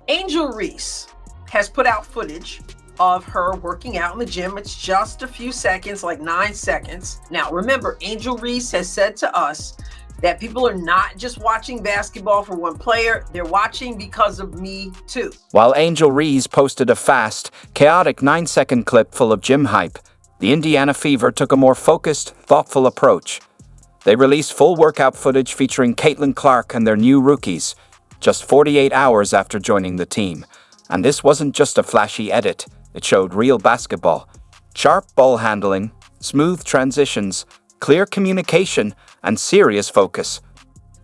Angel Reese has put out footage of her working out in the gym. It's just a few seconds, like 9 seconds. Now, remember, Angel Reese has said to us that people are not just watching basketball for one player, they're watching because of me too. While Angel Reese posted a fast, chaotic 9-second clip full of gym hype, the Indiana Fever took a more focused, thoughtful approach. They released full workout footage featuring Caitlin Clark and their new rookies, just 48 hours after joining the team. And this wasn't just a flashy edit, it showed real basketball. Sharp ball handling, smooth transitions, clear communication, and serious focus.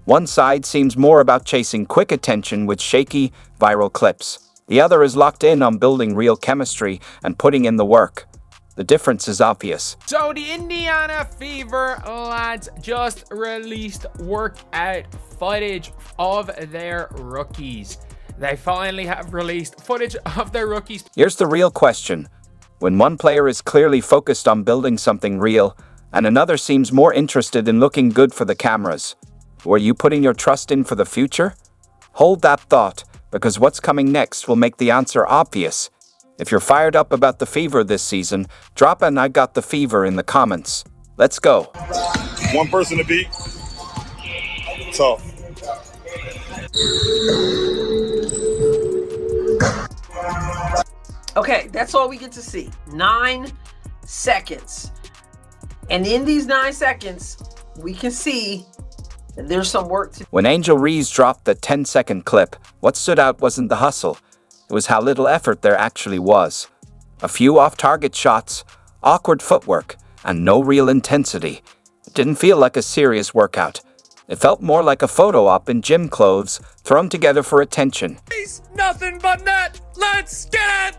One side seems more about chasing quick attention with shaky, viral clips. The other is locked in on building real chemistry and putting in the work. The difference is obvious. So the Indiana Fever lads just released workout footage of their rookies. They finally have released footage of their rookies. Here's the real question. When one player is clearly focused on building something real, and another seems more interested in looking good for the cameras, were you putting your trust in for the future? Hold that thought, because what's coming next will make the answer obvious. If you're fired up about the Fever this season, drop an "I got the fever" in the comments. Let's go. One person to beat. Tough. Okay, that's all we get to see. 9 seconds. And in these 9 seconds, we can see that there's some work to do. When Angel Reese dropped the 10-second clip, what stood out wasn't the hustle. It was how little effort there actually was. A few off-target shots, awkward footwork, and no real intensity. It didn't feel like a serious workout. It felt more like a photo op in gym clothes, thrown together for attention. Nothing but net. Let's get it.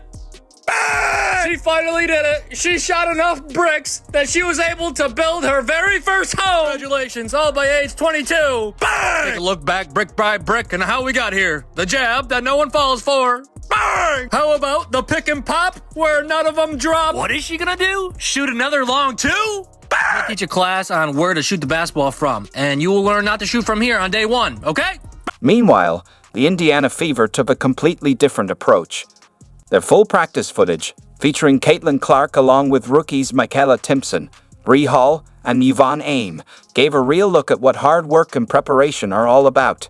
Bang! She finally did it. She shot enough bricks that she was able to build her very first home. Congratulations, all by age 22. Bang! Take a look back brick by brick and how we got here. The jab that no one falls for. Bang! How about the pick and pop where none of them drop? What is she gonna do? Shoot another long two? I'll teach a class on where to shoot the basketball from, and you will learn not to shoot from here on day 1, okay? Meanwhile, the Indiana Fever took a completely different approach. Their full practice footage, featuring Caitlin Clark along with rookies Michaela Timpson, Bree Hall, and Yvonne Aim, gave a real look at what hard work and preparation are all about.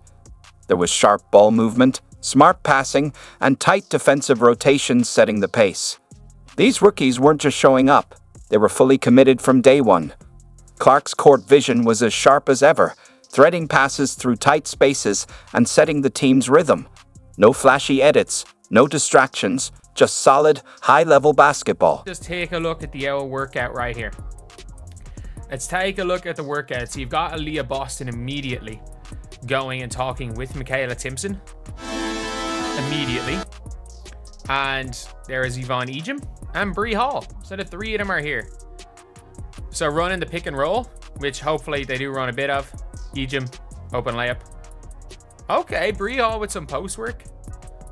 There was sharp ball movement, smart passing, and tight defensive rotations setting the pace. These rookies weren't just showing up, they were fully committed from day one. Clark's court vision was as sharp as ever, threading passes through tight spaces and setting the team's rhythm. No flashy edits, no distractions, just solid, high-level basketball. Just take a look at the hour workout right here. Let's take a look at the workout. So you've got Aaliyah Boston immediately going and talking with Michaela Timpson. Immediately. And there is Yvonne Ejim and Bree Hall. So the 3 of them are here. So running the pick and roll, which hopefully they do run a bit of. Ejim, open layup. Okay, Bree Hall with some post work.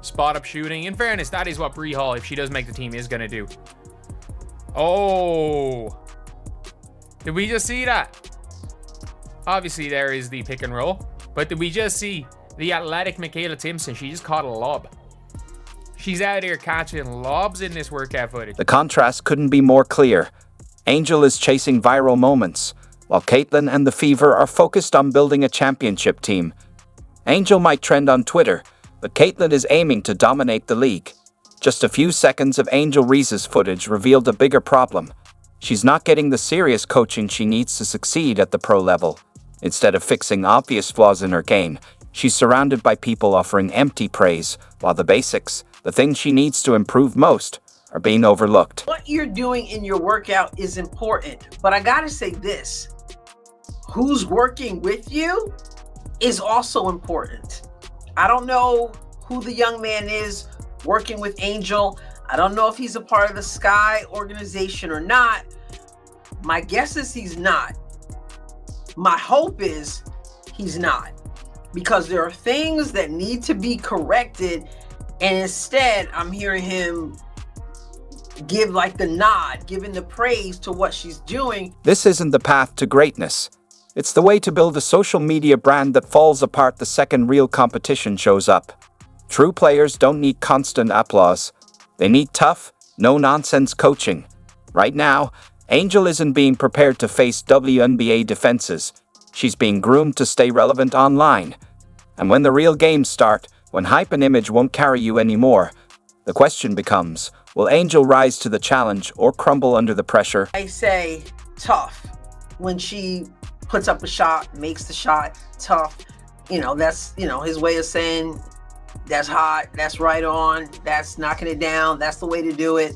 Spot up shooting. In fairness, that is what Bree Hall, if she does make the team, is going to do. Oh. Did we just see that? Obviously, there is the pick and roll. But did we just see the athletic Michaela Timpson? She just caught a lob. She's out here catching lobs in this workout footage. The contrast couldn't be more clear. Angel is chasing viral moments, while Caitlin and the Fever are focused on building a championship team. Angel might trend on Twitter, but Caitlin is aiming to dominate the league. Just a few seconds of Angel Reese's footage revealed a bigger problem. She's not getting the serious coaching she needs to succeed at the pro level. Instead of fixing obvious flaws in her game, she's surrounded by people offering empty praise, while the basics, the things she needs to improve most, are being overlooked. What you're doing in your workout is important, but I gotta say this. Who's working with you is also important. I don't know who the young man is working with Angel. I don't know if he's a part of the Sky organization or not. My guess is he's not. My hope is he's not, because there are things that need to be corrected, and instead I'm hearing him give like the nod, giving the praise to what she's doing. This isn't the path to greatness. It's the way to build a social media brand that falls apart the second real competition shows up. True players don't need constant applause. They need tough, no-nonsense coaching. Right now, Angel isn't being prepared to face WNBA defenses. She's being groomed to stay relevant online. And when the real games start, when hype and image won't carry you anymore, the question becomes, will Angel rise to the challenge or crumble under the pressure? I say tough. When she puts up a shot, makes the shot, tough. That's, his way of saying that's hot, that's right on, that's knocking it down, that's the way to do it.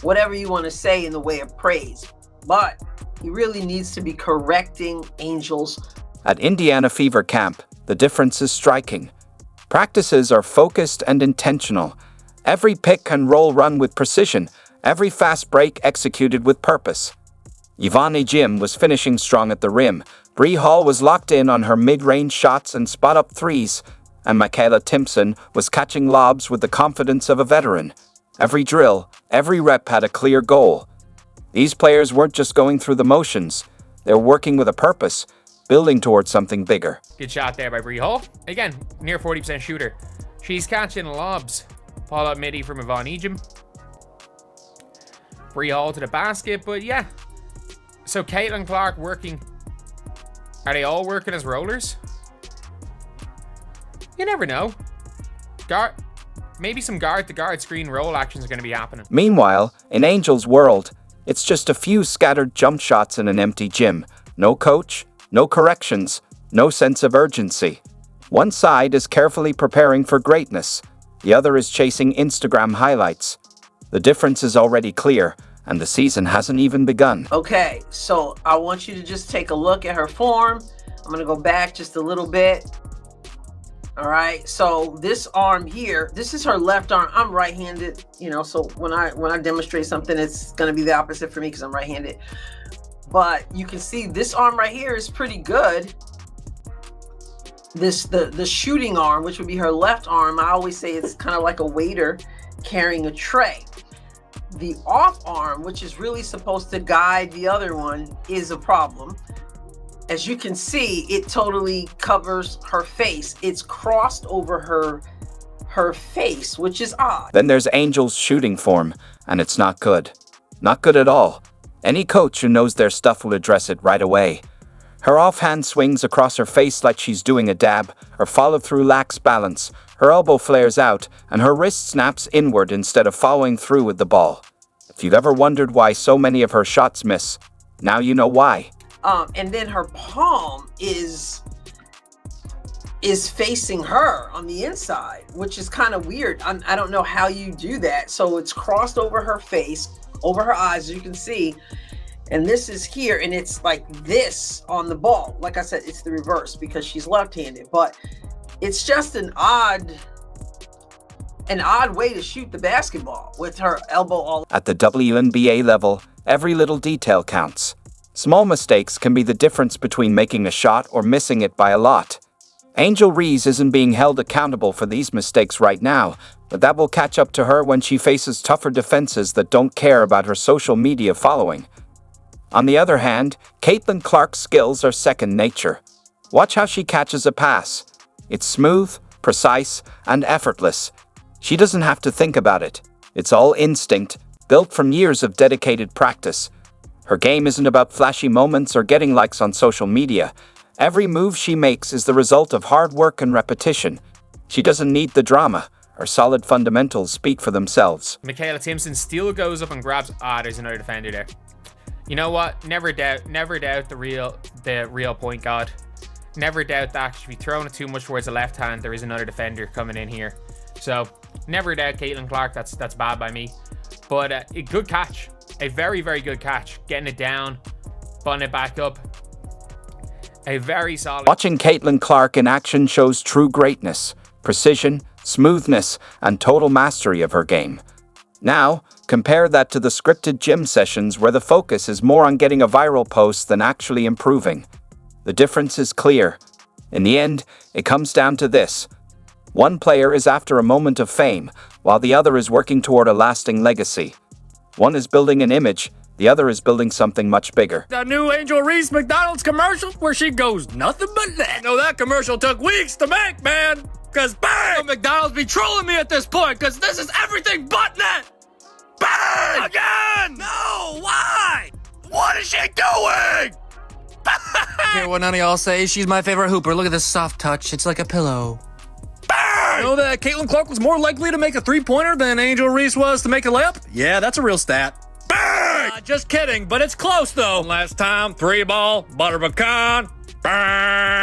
Whatever you want to say in the way of praise. But he really needs to be correcting Angel's. At Indiana Fever Camp, the difference is striking. Practices are focused and intentional. Every pick and roll run with precision, every fast break executed with purpose. Yvonne Jim was finishing strong at the rim. Bree Hall was locked in on her mid-range shots and spot-up threes, and Michaela Timpson was catching lobs with the confidence of a veteran. Every drill, every rep had a clear goal. These players weren't just going through the motions. They were working with a purpose, building towards something bigger. Good shot there by Bree Hall. Again, near 40% shooter. She's catching lobs. Pull-up midi from Yvonne Ejim. Bree Hall to the basket, but yeah. So Caitlin Clark working. Are they all working as rollers? You never know. Maybe some guard-to-guard screen roll actions are going to be happening. Meanwhile, in Angel's world, it's just a few scattered jump shots in an empty gym. No coach, no corrections, no sense of urgency. One side is carefully preparing for greatness. The other is chasing Instagram highlights. The difference is already clear, and the season hasn't even begun. Okay, so I want you to just take a look at her form. I'm going to go back just a little bit. All right, so this arm here, this is her left arm. I'm right-handed, so when I demonstrate something, it's going to be the opposite for me because I'm right-handed. But you can see this arm right here is pretty good. The shooting arm, which would be her left arm, I always say it's kind of like a waiter carrying a tray. The off arm, which is really supposed to guide the other one, is a problem. As you can see, it totally covers her face. It's crossed over her face, which is odd. Then there's Angel's shooting form, and it's not good. Not good at all. Any coach who knows their stuff will address it right away. Her offhand swings across her face like she's doing a dab. Her follow-through lacks balance. Her elbow flares out, and her wrist snaps inward instead of following through with the ball. If you've ever wondered why so many of her shots miss, now you know why. And then her palm is facing her on the inside, which is kind of weird. I don't know how you do that. So it's crossed over her face, over her eyes, as you can see. And this is here, and it's like this on the ball. Like I said, it's the reverse because she's left-handed. But it's just an odd way to shoot the basketball with her elbow all. At the WNBA level, every little detail counts. Small mistakes can be the difference between making a shot or missing it by a lot. Angel Reese isn't being held accountable for these mistakes right now, but that will catch up to her when she faces tougher defenses that don't care about her social media following. On the other hand, Caitlin Clark's skills are second nature. Watch how she catches a pass. It's smooth, precise, and effortless. She doesn't have to think about it. It's all instinct, built from years of dedicated practice. Her game isn't about flashy moments or getting likes on social media. Every move she makes is the result of hard work and repetition. She doesn't need the drama. Her solid fundamentals speak for themselves. Michaela Timpson still goes up and grabs. There's another defender there. You know what? Never doubt the real point guard. Never doubt that. Should be throwing it too much towards the left hand. There is another defender coming in here. So never doubt Caitlin Clark. That's bad by me. But a good catch. A very, very good catch. Getting it down, butting it back up. A very solid. Watching Caitlin Clark in action shows true greatness, precision, smoothness, and total mastery of her game. Now, compare that to the scripted gym sessions where the focus is more on getting a viral post than actually improving. The difference is clear. In the end, it comes down to this. One player is after a moment of fame, while the other is working toward a lasting legacy. One is building an image, the other is building something much bigger. That new Angel Reese McDonald's commercial where she goes nothing but that. No, that commercial took weeks to make, man. Cause bang! McDonald's be trolling me at this point, cause this is everything but net! Bang! Again! No, why? What is she doing? I hear what none of y'all say. She's my favorite hooper. Look at this soft touch. It's like a pillow. Bang! You know that Caitlin Clark was more likely to make a three-pointer than Angel Reese was to make a layup? Yeah, that's a real stat. Bang! Just kidding, but it's close though. Last time, 3-ball, butter pecan. Bang!